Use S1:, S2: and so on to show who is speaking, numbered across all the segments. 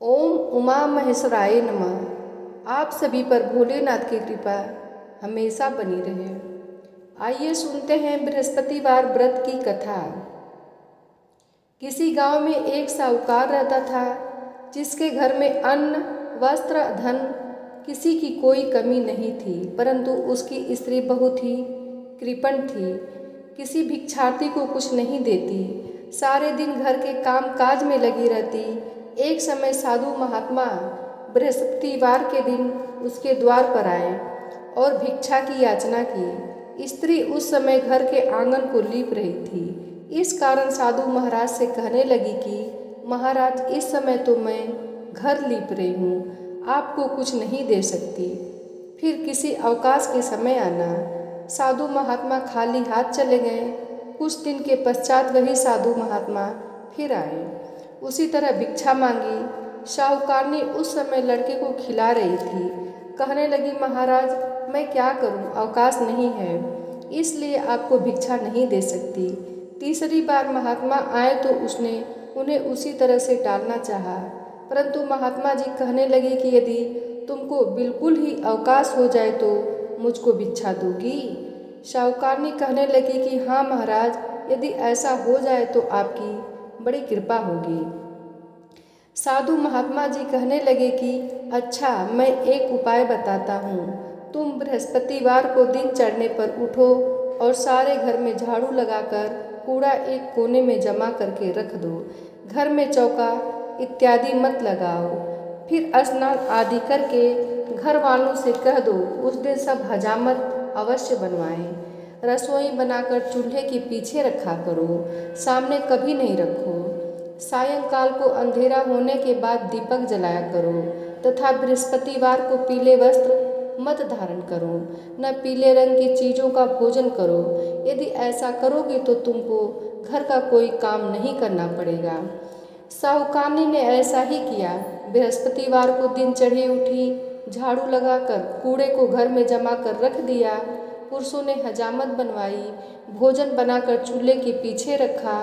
S1: ओम उमा महेश्वराय नमः। आप सभी पर भोलेनाथ की कृपा हमेशा बनी रहे। आइए सुनते हैं बृहस्पतिवार व्रत की कथा। किसी गांव में एक साहूकार रहता था, जिसके घर में अन्न, वस्त्र, धन किसी की कोई कमी नहीं थी। परंतु उसकी स्त्री बहुत ही कृपण थी, किसी भिक्षार्थी को कुछ नहीं देती, सारे दिन घर के काम काज में लगी रहती। एक समय साधु महात्मा बृहस्पतिवार के दिन उसके द्वार पर आए और भिक्षा की याचना की। स्त्री उस समय घर के आंगन को लीप रही थी। इस कारण साधु महाराज से कहने लगी कि महाराज, इस समय तो मैं घर लीप रही हूँ, आपको कुछ नहीं दे सकती, फिर किसी अवकाश के समय आना। साधु महात्मा खाली हाथ चले गए। कुछ दिन के पश्चात वही साधु महात्मा फिर आए। उसी तरह भिक्षा मांगी। साहूकारनी उस समय लड़के को खिला रही थी। कहने लगी, महाराज, मैं क्या करूं, अवकाश नहीं है, इसलिए आपको भिक्षा नहीं दे सकती। तीसरी बार महात्मा आए तो उसने उन्हें उसी तरह से टालना चाहा, परंतु महात्मा जी कहने लगे कि यदि तुमको बिल्कुल ही अवकाश हो जाए तो मुझको भिक्षा दोगी। साहूकारनी कहने लगी कि हाँ महाराज, यदि ऐसा हो जाए तो आपकी बड़ी कृपा होगी। साधु महात्मा जी कहने लगे कि अच्छा, मैं एक उपाय बताता हूँ। तुम बृहस्पतिवार को दिन चढ़ने पर उठो और सारे घर में झाड़ू लगाकर कूड़ा एक कोने में जमा करके रख दो। घर में चौका इत्यादि मत लगाओ। फिर स्नान आदि करके घर वालों से कह दो उस दिन सब हजामत अवश्य बनवाएं। रसोई बनाकर चूल्हे के पीछे रखा करो, सामने कभी नहीं रखो। सायंकाल को अंधेरा होने के बाद दीपक जलाया करो तथा बृहस्पतिवार को पीले वस्त्र मत धारण करो, न पीले रंग की चीज़ों का भोजन करो। यदि ऐसा करोगे तो तुमको घर का कोई काम नहीं करना पड़ेगा। साहूकारनी ने ऐसा ही किया। बृहस्पतिवार को दिन चढ़ी उठी, झाड़ू लगाकर कूड़े को घर में जमा कर रख दिया। पुरुषों ने हजामत बनवाई, भोजन बनाकर चूल्हे के पीछे रखा।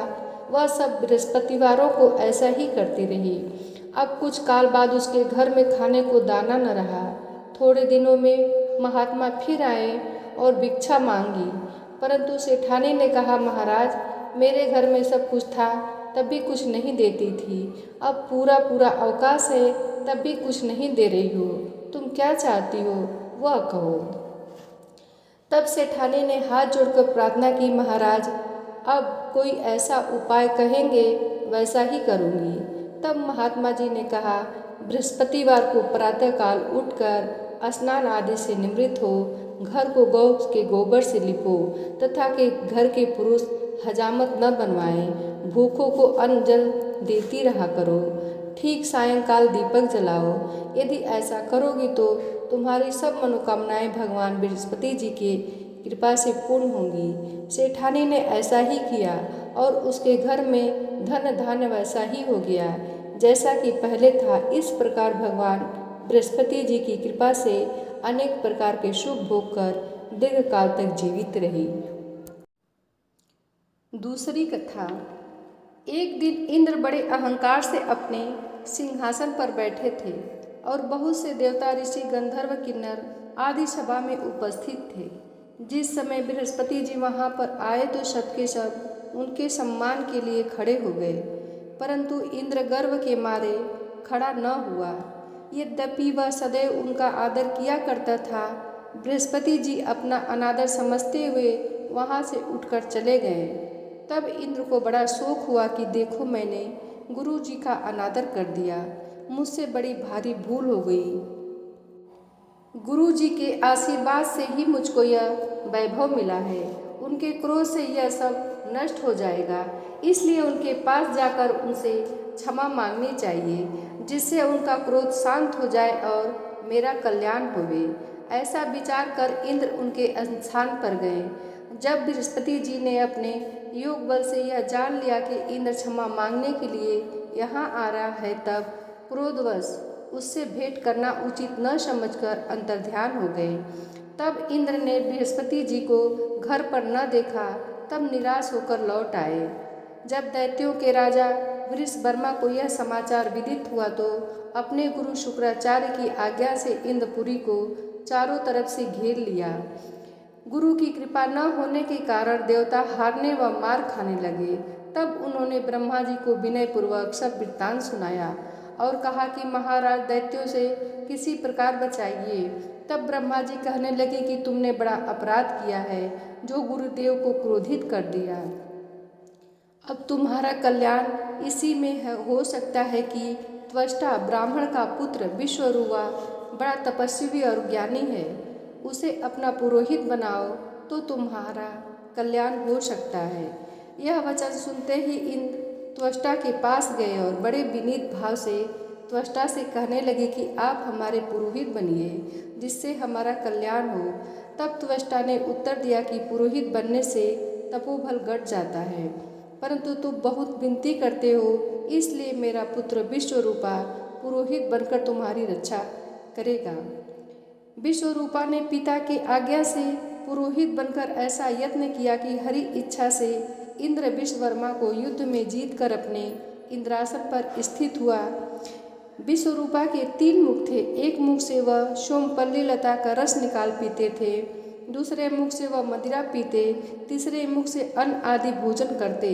S1: वह सब बृहस्पतिवारों को ऐसा ही करती रही। अब कुछ काल बाद उसके घर में खाने को दाना न रहा। थोड़े दिनों में महात्मा फिर आए और भिक्षा मांगी, परंतु सेठानी ने कहा, महाराज, मेरे घर में सब कुछ था तब भी कुछ नहीं देती थी, अब पूरा पूरा अवकाश है तब भी कुछ नहीं दे रही हो, तुम क्या चाहती हो वह कहो। तब सेठानी ने हाथ जोड़कर प्रार्थना की, महाराज, अब कोई ऐसा उपाय कहेंगे वैसा ही करूँगी। तब महात्मा जी ने कहा, बृहस्पतिवार को प्रातःकाल उठकर स्नान आदि से निवृत्त हो, घर को गौ के गोबर से लिपो तथा के घर के पुरुष हजामत न बनवाएं। भूखों को अन्न जल देती रहा करो। ठीक सायंकाल दीपक जलाओ। यदि ऐसा करोगी तो तुम्हारी सब मनोकामनाएं भगवान बृहस्पति जी के कृपा से पूर्ण होंगी। सेठानी ने ऐसा ही किया और उसके घर में धन धान्य वैसा ही हो गया जैसा कि पहले था। इस प्रकार भगवान बृहस्पति जी की कृपा से अनेक प्रकार के शुभ भोग कर दीर्घ काल तक जीवित रही। दूसरी कथा। एक दिन इंद्र बड़े अहंकार से अपने सिंहासन पर बैठे थे और बहुत से देवता, ऋषि, गंधर्व, किन्नर आदि सभा में उपस्थित थे। जिस समय बृहस्पति जी वहाँ पर आए तो सबके सब उनके सम्मान के लिए खड़े हो गए, परंतु इंद्र गर्व के मारे खड़ा न हुआ। यद्यपि वह सदैव उनका आदर किया करता था, बृहस्पति जी अपना अनादर समझते हुए वहाँ से उठकर चले गए। तब इंद्र को बड़ा शोक हुआ कि देखो, मैंने गुरु जी का अनादर कर दिया, मुझसे बड़ी भारी भूल हो गई। गुरु जी के आशीर्वाद से ही मुझको यह वैभव मिला है, उनके क्रोध से यह सब नष्ट हो जाएगा, इसलिए उनके पास जाकर उनसे क्षमा मांगनी चाहिए, जिससे उनका क्रोध शांत हो जाए और मेरा कल्याण होवे। ऐसा विचार कर इंद्र उनके स्थान पर गए। जब बृहस्पति जी ने अपने योग बल से यह जान लिया कि इंद्र क्षमा मांगने के लिए यहाँ आ रहा है, तब क्रोधवश उससे भेंट करना उचित न समझकर अंतर्ध्यान हो गए। तब इंद्र ने बृहस्पति जी को घर पर न देखा, तब निराश होकर लौट आए। जब दैत्यों के राजा वृषवर्मा को यह समाचार विदित हुआ तो अपने गुरु शुक्राचार्य की आज्ञा से इंद्रपुरी को चारों तरफ से घेर लिया। गुरु की कृपा न होने के कारण देवता हारने व मार खाने लगे। तब उन्होंने ब्रह्मा जी को विनयपूर्वक सब वृत्तांत सुनाया और कहा कि महाराज, दैत्यों से किसी प्रकार बचाइए। तब ब्रह्मा जी कहने लगे कि तुमने बड़ा अपराध किया है, जो गुरुदेव को क्रोधित कर दिया। अब तुम्हारा कल्याण इसी में हो सकता है कि त्वष्टा ब्राह्मण का पुत्र विश्वरूपा बड़ा तपस्वी और ज्ञानी है, उसे अपना पुरोहित बनाओ तो तुम्हारा कल्याण हो सकता है। यह वचन सुनते ही इंद्र त्वष्टा के पास गए और बड़े विनीत भाव से त्वष्टा से कहने लगे कि आप हमारे पुरोहित बनिए, जिससे हमारा कल्याण हो। तब त्वष्टा ने उत्तर दिया कि पुरोहित बनने से तपोबल घट जाता है, परंतु तुम बहुत विनती करते हो, इसलिए मेरा पुत्र विश्वरूपा पुरोहित बनकर तुम्हारी रक्षा करेगा। विश्वरूपा ने पिता की आज्ञा से पुरोहित बनकर ऐसा यत्न किया कि हरि इच्छा से इंद्र विश्ववर्मा को युद्ध में जीतकर अपने इंद्रासन पर स्थित हुआ। विश्वरूपा के 3 मुख थे। एक मुख से वह सोमपल्ली लता का रस निकाल पीते थे, दूसरे मुख से वह मदिरा पीते, तीसरे मुख से अन्न आदि भोजन करते।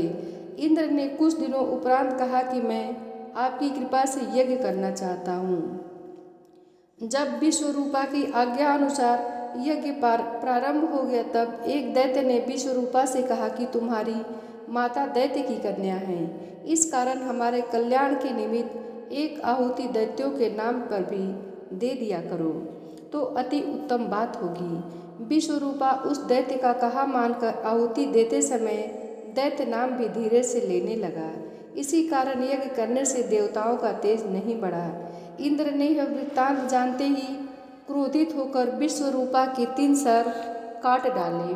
S1: इंद्र ने कुछ दिनों उपरांत कहा कि मैं आपकी कृपा से यज्ञ करना चाहता हूँ। जब विश्वरूपा की आज्ञा अनुसार यज्ञ प्रारंभ हो गया, तब एक दैत्य ने विश्वरूपा से कहा कि तुम्हारी माता दैत्य की कन्या है, इस कारण हमारे कल्याण के निमित्त एक आहुति दैत्यों के नाम पर भी दे दिया करो तो अति उत्तम बात होगी। विश्वरूपा उस दैत्य का कहा मानकर आहुति देते समय दैत्य नाम भी धीरे से लेने लगा। इसी कारण यज्ञ करने से देवताओं का तेज नहीं बढ़ा। इंद्र ने यह वृत्तांत जानते ही क्रोधित होकर विश्वरूपा के 3 सर काट डाले।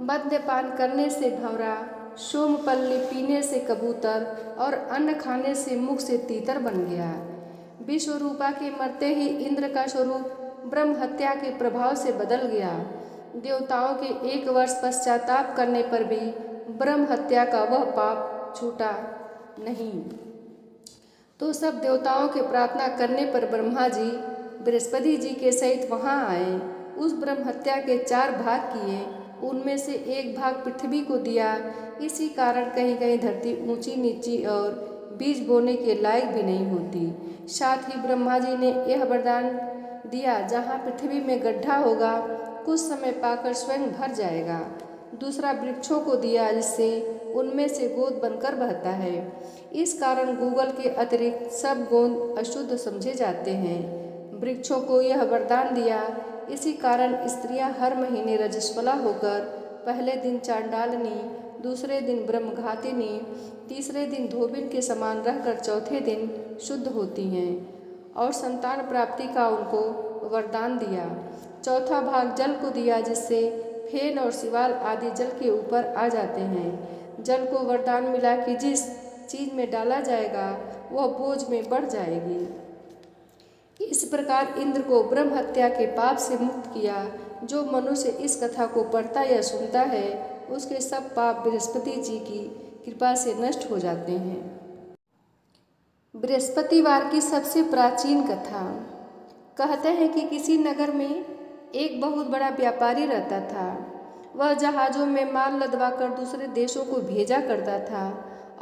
S1: मद्यपान करने से भंवरा, सोमपल्ली पीने से कबूतर और अन्न खाने से मुख से तीतर बन गया। विश्वरूपा के मरते ही इंद्र का स्वरूप ब्रह्म हत्या के प्रभाव से बदल गया। देवताओं के 1 वर्ष पश्चाताप करने पर भी ब्रह्म हत्या का वह पाप छूटा नहीं। तो सब देवताओं के प्रार्थना करने पर ब्रह्मा जी बृहस्पति जी के सहित वहाँ आए। उस ब्रह्म हत्या के 4 भाग किए, उनमें से एक भाग पृथ्वी को दिया। इसी कारण कहीं कहीं धरती ऊंची नीची और बीज बोने के लायक भी नहीं होती। साथ ही ब्रह्मा जी ने यह वरदान दिया, जहाँ पृथ्वी में गड्ढा होगा कुछ समय पाकर स्वयं भर जाएगा। दूसरा वृक्षों को दिया, जिससे उनमें से गोंद बनकर बहता है। इस कारण गूगल के अतिरिक्त सब गोंद अशुद्ध समझे जाते हैं। वृक्षों को यह वरदान दिया, इसी कारण स्त्रियां हर महीने रजस्वला होकर पहले दिन चांडालनी, दूसरे दिन ब्रह्मघातिनी, तीसरे दिन धोबिन के समान रहकर चौथे दिन शुद्ध होती हैं और संतान प्राप्ति का उनको वरदान दिया। चौथा भाग जल को दिया, जिससे फेन और सिवाल आदि जल के ऊपर आ जाते हैं। जल को वरदान मिला कि जिस चीज में डाला जाएगा वह बोझ में बढ़ जाएगी। इस प्रकार इंद्र को ब्रह्म हत्या के पाप से मुक्त किया। जो मनुष्य इस कथा को पढ़ता या सुनता है, उसके सब पाप बृहस्पति जी की कृपा से नष्ट हो जाते हैं। बृहस्पतिवार की सबसे प्राचीन कथा। कहते हैं कि किसी नगर में एक बहुत बड़ा व्यापारी रहता था। वह जहाज़ों में माल लदवाकर दूसरे देशों को भेजा करता था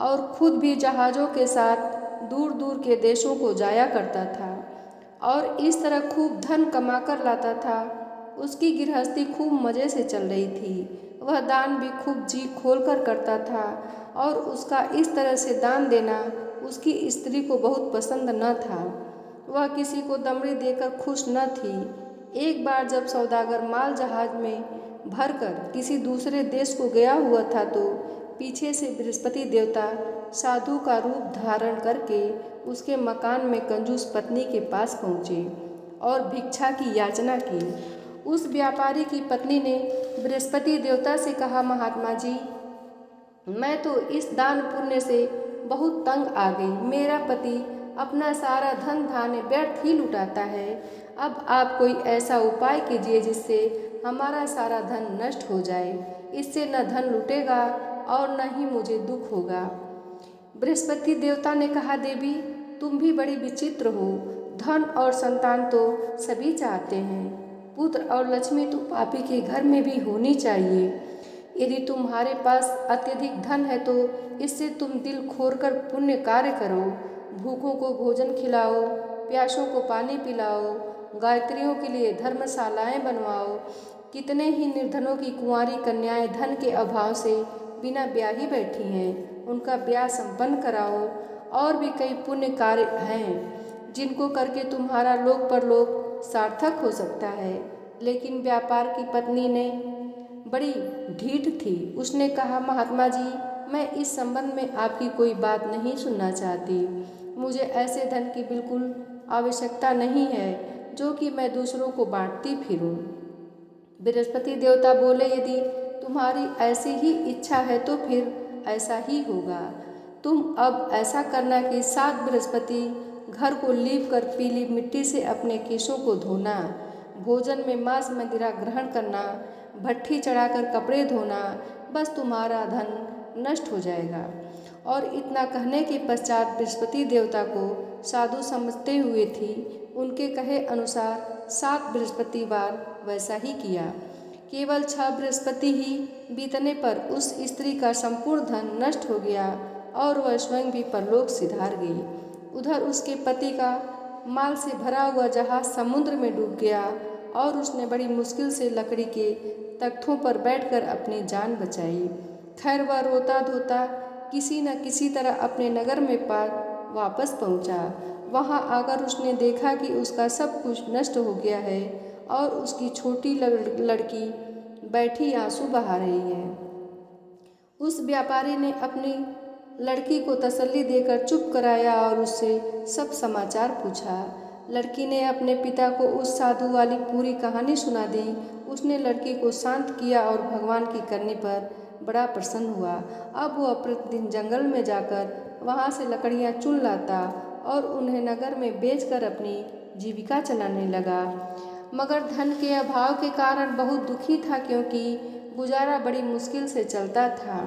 S1: और खुद भी जहाज़ों के साथ दूर दूर के देशों को जाया करता था और इस तरह खूब धन कमा कर लाता था। उसकी गृहस्थी खूब मज़े से चल रही थी। वह दान भी खूब जी खोल कर करता था और उसका इस तरह से दान देना उसकी स्त्री को बहुत पसंद न था। वह किसी को दमड़ी देकर खुश न थी। एक बार जब सौदागर माल जहाज में भरकर किसी दूसरे देश को गया हुआ था, तो पीछे से बृहस्पति देवता साधु का रूप धारण करके उसके मकान में कंजूस पत्नी के पास पहुँचे और भिक्षा की याचना की। उस व्यापारी की पत्नी ने बृहस्पति देवता से कहा, महात्मा जी, मैं तो इस दान पुण्य से बहुत तंग आ गई। मेरा पति अपना सारा धन धान्य व्यर्थ ही लुटाता है। अब आप कोई ऐसा उपाय कीजिए जिससे हमारा सारा धन नष्ट हो जाए। इससे न धन लुटेगा और न ही मुझे दुख होगा। बृहस्पति देवता ने कहा, देवी तुम भी बड़ी विचित्र हो। धन और संतान तो सभी चाहते हैं, पुत्र और लक्ष्मी तो पापी के घर में भी होनी चाहिए। यदि तुम्हारे पास अत्यधिक धन है तो इससे तुम दिल खोलकर पुण्य कार्य करो। भूखों को भोजन खिलाओ, प्यासों को पानी पिलाओ, गायत्रियों के लिए धर्मशालाएं बनवाओ। कितने ही निर्धनों की कुंवारी कन्याएं धन के अभाव से बिना ब्याही बैठी हैं, उनका ब्याह संपन्न कराओ। और भी कई पुण्य कार्य हैं जिनको करके तुम्हारा लोक परलोक सार्थक हो सकता है। लेकिन व्यापार की पत्नी ने बड़ी ढीठ थी। उसने कहा, महात्मा जी, मैं इस संबंध में आपकी कोई बात नहीं सुनना चाहती। मुझे ऐसे धन की बिल्कुल आवश्यकता नहीं है जो कि मैं दूसरों को बांटती फिरूं। बृहस्पति देवता बोले, यदि तुम्हारी ऐसी ही इच्छा है तो फिर ऐसा ही होगा। तुम अब ऐसा करना कि 7 बृहस्पति घर को लीप कर पीली मिट्टी से अपने केशों को धोना, भोजन में मांस मदिरा ग्रहण करना, भट्ठी चढ़ाकर कपड़े धोना, बस तुम्हारा धन नष्ट हो जाएगा। और इतना कहने के पश्चात बृहस्पति देवता को साधु समझते हुए थी उनके कहे अनुसार 7 बृहस्पतिवार वैसा ही किया। केवल 6 बृहस्पति ही बीतने पर उस स्त्री का संपूर्ण धन नष्ट हो गया और वह स्वयं भी परलोक सिधार गई। उधर उसके पति का माल से भरा हुआ जहाज समुद्र में डूब गया और उसने बड़ी मुश्किल से लकड़ी के तख्तों पर बैठकर अपनी जान बचाई। खैर वह रोता धोता किसी न किसी तरह अपने नगर में वापस पहुंचा। वहां आकर उसने देखा कि उसका सब कुछ नष्ट हो गया है और उसकी छोटी लड़की बैठी आंसू बहा रही है। उस व्यापारी ने अपनी लड़की को तसल्ली देकर चुप कराया और उससे सब समाचार पूछा। लड़की ने अपने पिता को उस साधु वाली पूरी कहानी सुना दी। उसने लड़की को शांत किया और भगवान की करनी पर बड़ा प्रसन्न हुआ। अब वह प्रतिदिन जंगल में जाकर वहाँ से लकड़ियाँ चुन लाता और उन्हें नगर में बेचकर अपनी जीविका चलाने लगा। मगर धन के अभाव के कारण बहुत दुखी था, क्योंकि गुजारा बड़ी मुश्किल से चलता था।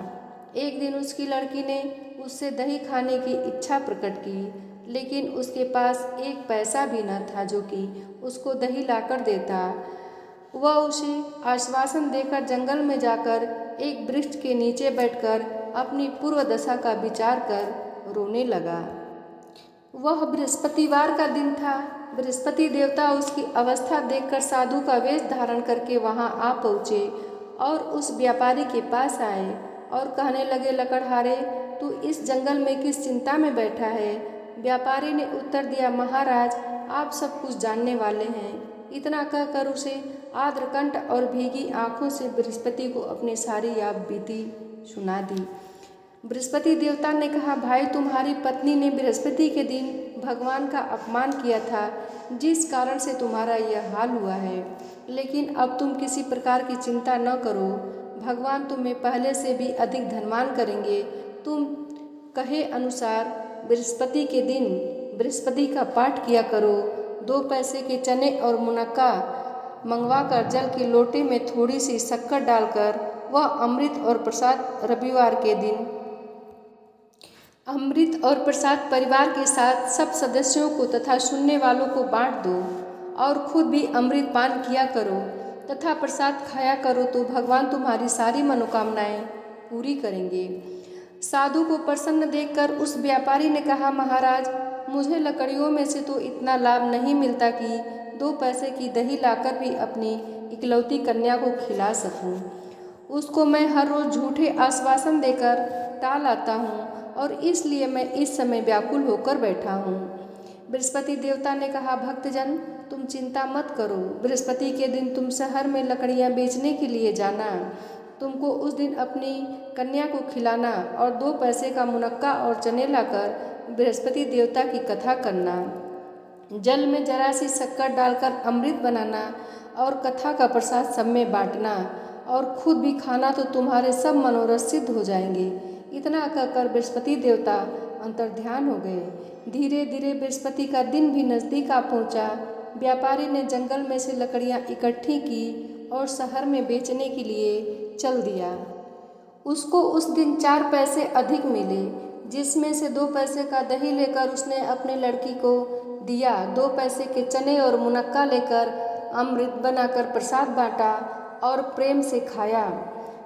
S1: एक दिन उसकी लड़की ने उससे दही खाने की इच्छा प्रकट की, लेकिन उसके पास एक पैसा भी न था जो कि उसको दही लाकर देता। वह उसे आश्वासन देकर जंगल में जाकर एक वृक्ष के नीचे बैठकर अपनी पूर्व दशा का विचार कर रोने लगा। वह बृहस्पतिवार का दिन था। बृहस्पति देवता उसकी अवस्था देखकर साधु का वेश धारण करके वहां आ पहुँचे और उस व्यापारी के पास आए और कहने लगे, लकड़हारे, तू इस जंगल में किस चिंता में बैठा है? व्यापारी ने उत्तर दिया, महाराज, आप सब कुछ जानने वाले हैं। इतना कहकर उसे आद्रकंठ और भीगी आंखों से बृहस्पति को अपनी सारी याद बीती सुना दी। बृहस्पति देवता ने कहा, भाई, तुम्हारी पत्नी ने बृहस्पति के दिन भगवान का अपमान किया था, जिस कारण से तुम्हारा यह हाल हुआ है। लेकिन अब तुम किसी प्रकार की चिंता न करो, भगवान तुम्हें पहले से भी अधिक धनवान करेंगे। तुम कहे अनुसार बृहस्पति के दिन बृहस्पति का पाठ किया करो। 2 पैसे के चने और मुनक्का मंगवाकर जल के लोटे में थोड़ी सी शक्कर डालकर वह अमृत और प्रसाद रविवार के दिन अमृत और प्रसाद परिवार के साथ सब सदस्यों को तथा सुनने वालों को बांट दो और खुद भी अमृत पान किया करो तथा प्रसाद खाया करो, तो भगवान तुम्हारी सारी मनोकामनाएं पूरी करेंगे। साधु को प्रसन्न देखकर उस व्यापारी ने कहा, महाराज, मुझे लकड़ियों में से तो इतना लाभ नहीं मिलता कि 2 पैसे की दही लाकर भी अपनी इकलौती कन्या को खिला सकूं। उसको मैं हर रोज झूठे आश्वासन देकर टाल आता हूँ और इसलिए मैं इस समय व्याकुल होकर बैठा हूँ। बृहस्पति देवता ने कहा, भक्तजन, तुम चिंता मत करो। बृहस्पति के दिन तुम शहर में लकड़ियाँ बेचने के लिए जाना। तुमको उस दिन अपनी कन्या को खिलाना और 2 पैसे का मुनक्का और चने लाकर बृहस्पति देवता की कथा करना। जल में जरा सी शक्कर डालकर अमृत बनाना और कथा का प्रसाद सब में बांटना और खुद भी खाना, तो तुम्हारे सब मनोरथ सिद्ध हो जाएंगे। इतना कहकर बृहस्पति देवता अंतर्ध्यान हो गए। धीरे धीरे बृहस्पति का दिन भी नज़दीक आ पहुँचा। व्यापारी ने जंगल में से लकड़ियाँ इकट्ठी की और शहर में बेचने के लिए चल दिया। उसको उस दिन 4 पैसे अधिक मिले। जिसमें से 2 पैसे का दही लेकर उसने अपनी लड़की को दिया, 2 पैसे के चने और मुनक्का लेकर अमृत बनाकर प्रसाद बांटा और प्रेम से खाया।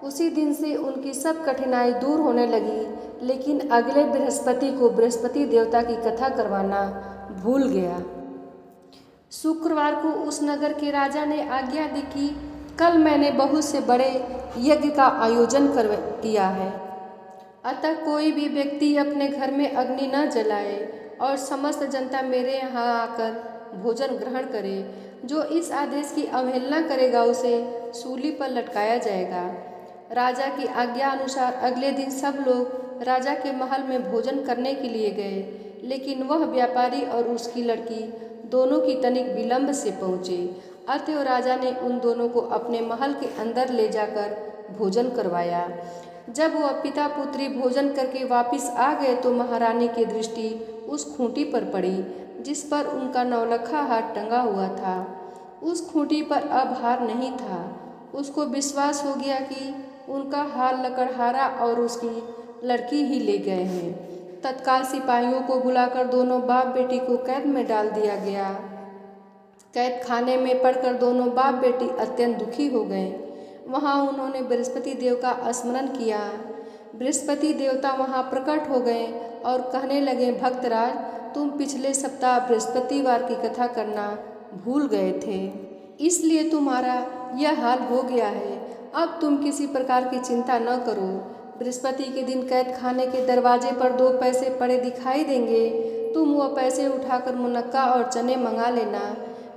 S1: उसी दिन से उनकी सब कठिनाई दूर होने लगी, लेकिन अगले बृहस्पति को बृहस्पति देवता की कथा करवाना भूल गया। शुक्रवार को उस नगर के राजा ने आज्ञा दी कि कल मैंने बहुत से बड़े यज्ञ का आयोजन किया है, अतः कोई भी व्यक्ति अपने घर में अग्नि न जलाए और समस्त जनता मेरे यहाँ आकर भोजन ग्रहण करे। जो इस आदेश की अवहेलना करेगा उसे सूली पर लटकाया जाएगा। राजा की आज्ञा अनुसार अगले दिन सब लोग राजा के महल में भोजन करने के लिए गए, लेकिन वह व्यापारी और उसकी लड़की दोनों की तनिक विलंब से पहुँचे। अतएव राजा ने उन दोनों को अपने महल के अंदर ले जाकर भोजन करवाया। जब वह पिता पुत्री भोजन करके वापस आ गए तो महारानी की दृष्टि उस खूंटी पर पड़ी जिस पर उनका नौलखा हार टंगा हुआ था। उस खूंटी पर अब हार नहीं था। उसको विश्वास हो गया कि उनका हार लकड़हारा और उसकी लड़की ही ले गए हैं। तत्काल सिपाहियों को बुलाकर दोनों बाप बेटी को कैद में डाल दिया गया। कैद खाने में पड़कर दोनों बाप बेटी अत्यंत दुखी हो गए। वहाँ उन्होंने बृहस्पति देव का स्मरण किया। बृहस्पति देवता वहाँ प्रकट हो गए और कहने लगे, भक्तराज, तुम पिछले सप्ताह बृहस्पतिवार की कथा करना भूल गए थे, इसलिए तुम्हारा यह हाल हो गया है। अब तुम किसी प्रकार की चिंता न करो। बृहस्पति के दिन कैद खाने के दरवाजे पर 2 पैसे पड़े दिखाई देंगे। तुम वह पैसे उठाकर मुनक्का और चने मंगा लेना,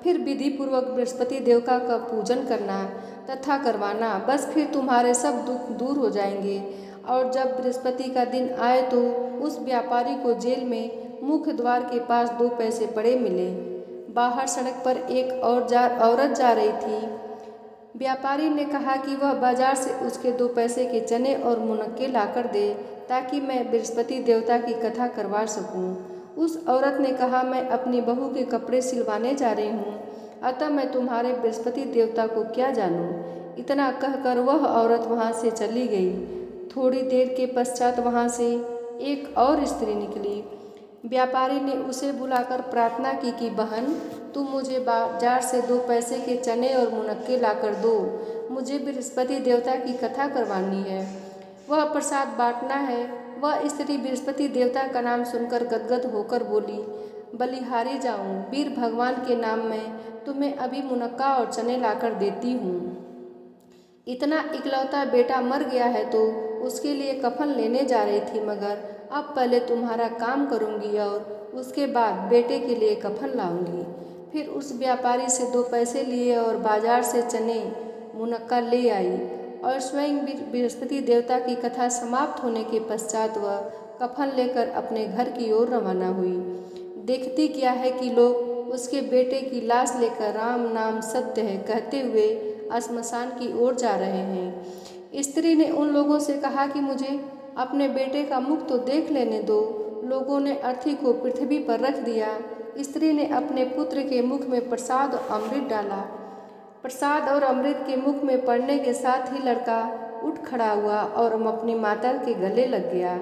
S1: फिर विधि पूर्वक बृहस्पति देवता का पूजन करना तथा करवाना। बस फिर तुम्हारे सब दुख दूर हो जाएंगे। और जब बृहस्पति का दिन आए तो उस व्यापारी को जेल में मुख्य द्वार के पास 2 पैसे पड़े मिले। बाहर सड़क पर एक औरत जा रही थी। व्यापारी ने कहा कि वह बाजार से उसके 2 पैसे के चने और मुनक्के लाकर दे ताकि मैं बृहस्पति देवता की कथा करवा सकूं। उस औरत ने कहा, मैं अपनी बहू के कपड़े सिलवाने जा रही हूँ, अतः मैं तुम्हारे बृहस्पति देवता को क्या जानूँ। इतना कहकर वह औरत वहाँ से चली गई। थोड़ी देर के पश्चात वहाँ से एक और स्त्री निकली। व्यापारी ने उसे बुलाकर प्रार्थना की कि बहन, तुम मुझे बाजार से 2 पैसे के चने और मुनक्के लाकर दो। मुझे बृहस्पति देवता की कथा करवानी है, वह प्रसाद बांटना है। वह स्त्री बृहस्पति देवता का नाम सुनकर गदगद होकर बोली, बलिहारी जाऊं, वीर भगवान के नाम में तुम्हें अभी मुनक्का और चने लाकर देती हूँ। इतना इकलौता बेटा मर गया है तो उसके लिए कफन लेने जा रही थी, मगर अब पहले तुम्हारा काम करूँगी और उसके बाद बेटे के लिए कफन लाऊंगी। फिर उस व्यापारी से 2 पैसे लिए और बाजार से चने मुनक्का ले आई और स्वयं बृहस्पति देवता की कथा समाप्त होने के पश्चात वह कफन लेकर अपने घर की ओर रवाना हुई। देखती क्या है कि लोग उसके बेटे की लाश लेकर राम नाम सत्य है कहते हुए श्मशान की ओर जा रहे हैं। स्त्री ने उन लोगों से कहा कि मुझे अपने बेटे का मुख तो देख लेने दो। लोगों ने अर्थी को पृथ्वी पर रख दिया। स्त्री ने अपने पुत्र के मुख में प्रसाद और अमृत डाला। प्रसाद और अमृत के मुख में पड़ने के साथ ही लड़का उठ खड़ा हुआ और अपनी माता के गले लग गया।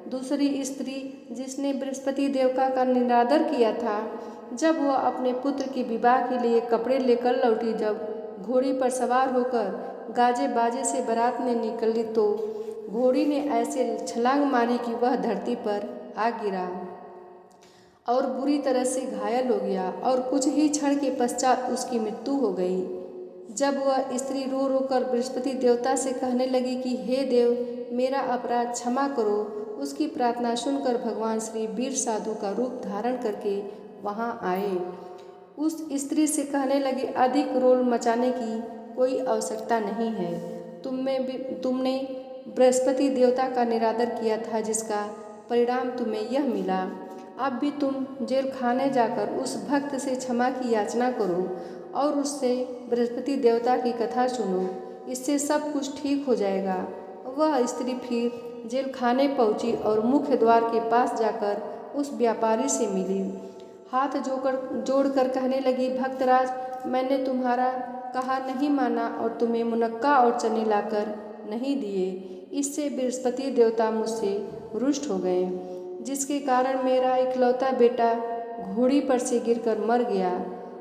S1: दूसरी स्त्री जिसने बृहस्पति देवता का निरादर किया था, जब वह अपने पुत्र के विवाह के लिए कपड़े लेकर लौटी, जब घोड़ी पर सवार होकर गाजे बाजे से बारात में निकली तो घोड़ी ने ऐसे छलांग मारी कि वह धरती पर आ गिरा और बुरी तरह से घायल हो गया और कुछ ही क्षण के पश्चात उसकी मृत्यु हो गई। जब वह स्त्री रो रो कर बृहस्पति देवता से कहने लगी कि हे देव, मेरा अपराध क्षमा करो, उसकी प्रार्थना सुनकर भगवान श्री वीर साधु का रूप धारण करके वहाँ आए। उस स्त्री से कहने लगे, अधिक रोल मचाने की कोई आवश्यकता नहीं है। तुमने बृहस्पति देवता का निरादर किया था, जिसका परिणाम तुम्हें यह मिला। अब भी तुम जेल खाने जाकर उस भक्त से क्षमा की याचना करो और उससे बृहस्पति देवता की कथा सुनो, इससे सब कुछ ठीक हो जाएगा। वह स्त्री फिर जेल खाने पहुंची और मुख्य द्वार के पास जाकर उस व्यापारी से मिली। हाथ जोड़कर कहने लगी, भक्तराज, मैंने तुम्हारा कहा नहीं माना और तुम्हें मुनक्का और चने लाकर नहीं दिए। इससे बृहस्पति देवता मुझसे रुष्ट हो गए। जिसके कारण मेरा इकलौता बेटा घोड़ी पर से गिरकर मर गया।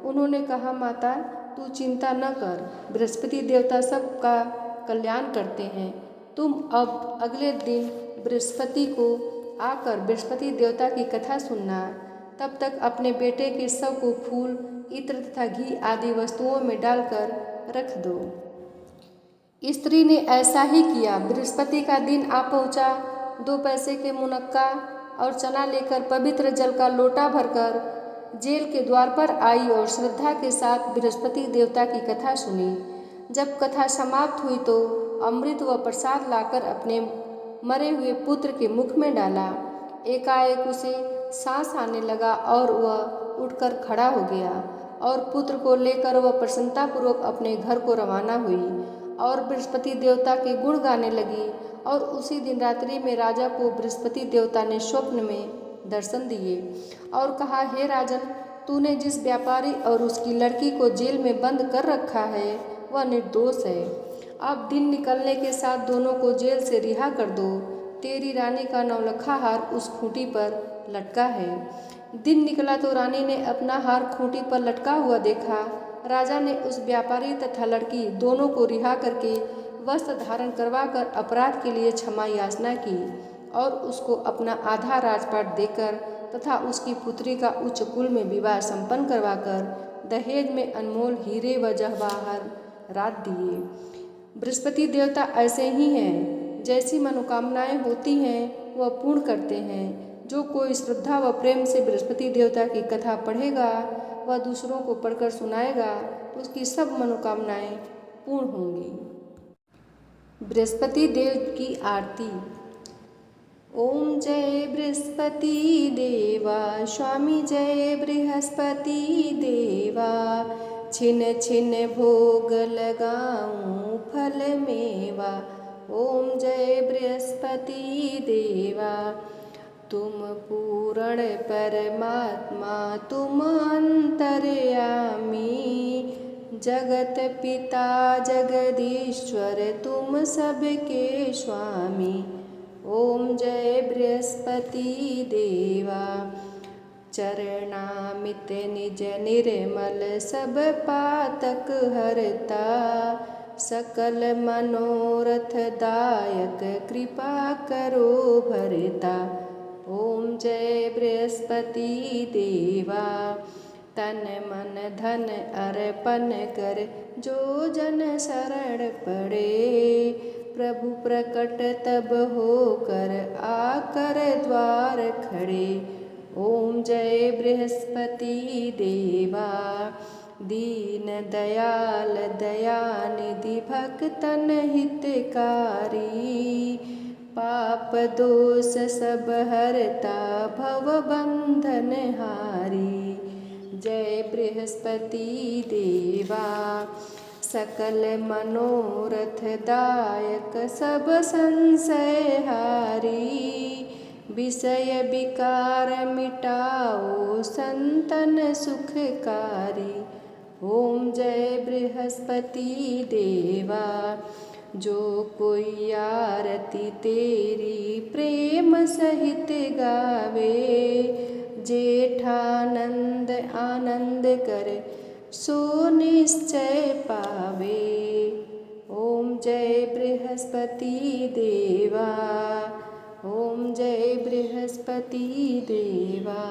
S1: उन्होंने कहा, माता तू चिंता न कर, बृहस्पति देवता सबका कल्याण करते हैं। तुम अब अगले दिन बृहस्पति को आकर बृहस्पति देवता की कथा सुनना। तब तक अपने बेटे के शव को फूल, इत्र तथा घी आदि वस्तुओं में डालकर रख दो। स्त्री ने ऐसा ही किया। बृहस्पति का दिन आ पहुँचा। 2 पैसे के मुनक्का और चना लेकर पवित्र जल का लोटा भरकर जेल के द्वार पर आई और श्रद्धा के साथ बृहस्पति देवता की कथा सुनी। जब कथा समाप्त हुई तो अमृत व प्रसाद लाकर अपने मरे हुए पुत्र के मुख में डाला। एकाएक उसे सांस आने लगा और वह उठकर खड़ा हो गया और पुत्र को लेकर वह प्रसन्नतापूर्वक अपने घर को रवाना हुई और बृहस्पति देवता के गुण गाने लगी। और उसी दिन रात्रि में राजा को बृहस्पति देवता ने स्वप्न में दर्शन दिए और कहा, हे राजन, तूने जिस व्यापारी और उसकी लड़की को जेल में बंद कर रखा है वह निर्दोष है। अब दिन निकलने के साथ दोनों को जेल से रिहा कर दो। तेरी रानी का नौलखा हार उस खूंटी पर लटका है। दिन निकला तो रानी ने अपना हार खूंटी पर लटका हुआ देखा। राजा ने उस व्यापारी तथा लड़की दोनों को रिहा करके वस्त्र धारण करवाकर अपराध के लिए क्षमा याचना की और उसको अपना आधा राजपाट देकर तथा उसकी पुत्री का उच्च कुल में विवाह संपन्न करवाकर दहेज में अनमोल हीरे व जवाहरात दिए। बृहस्पति देवता ऐसे ही हैं, जैसी मनोकामनाएं होती हैं वह पूर्ण करते हैं। जो कोई श्रद्धा व प्रेम से बृहस्पति देवता की कथा पढ़ेगा वह दूसरों को पढ़कर सुनाएगा तो उसकी सब मनोकामनाएं पूर्ण होंगी। बृहस्पति देव की आरती। ओम जय बृहस्पति देवा, स्वामी जय बृहस्पति देवा। छिन छिन भोग लगाऊं फल मेवा। ओम जय बृहस्पति देवा। तुम पूर्ण परमात्मा, तुम अंतर्यामी। जगत पिता जगदीश्वर, तुम सबके स्वामी। ओम जय बृहस्पति देवा। चरणामित निज निर्मल, सब पातक हरता। सकल मनोरथ दायक, कृपा करो भरता। ओम जय बृहस्पति देवा। तन मन धन अर्पण कर, जो जन शरण पड़े। प्रभु प्रकट तब होकर, आकर द्वार खड़े। ओम जय बृहस्पति देवा। दीन दयाल दयानिधि, भक्तन हितकारी। पाप दोष सब हरता, भव बंधन हारी। जय बृहस्पति देवा। सकल मनोरथ दायक, सब संशय हारी। विषय विकार मिटाओ, संतन सुखकारी। ओम जय बृहस्पति देवा। जो कोई आरती तेरी प्रेम सहित गावे। जेठानंद आनंद करे, सो निश्चय पावे। ओम जय बृहस्पति देवा। ओम जय बृहस्पति देवा।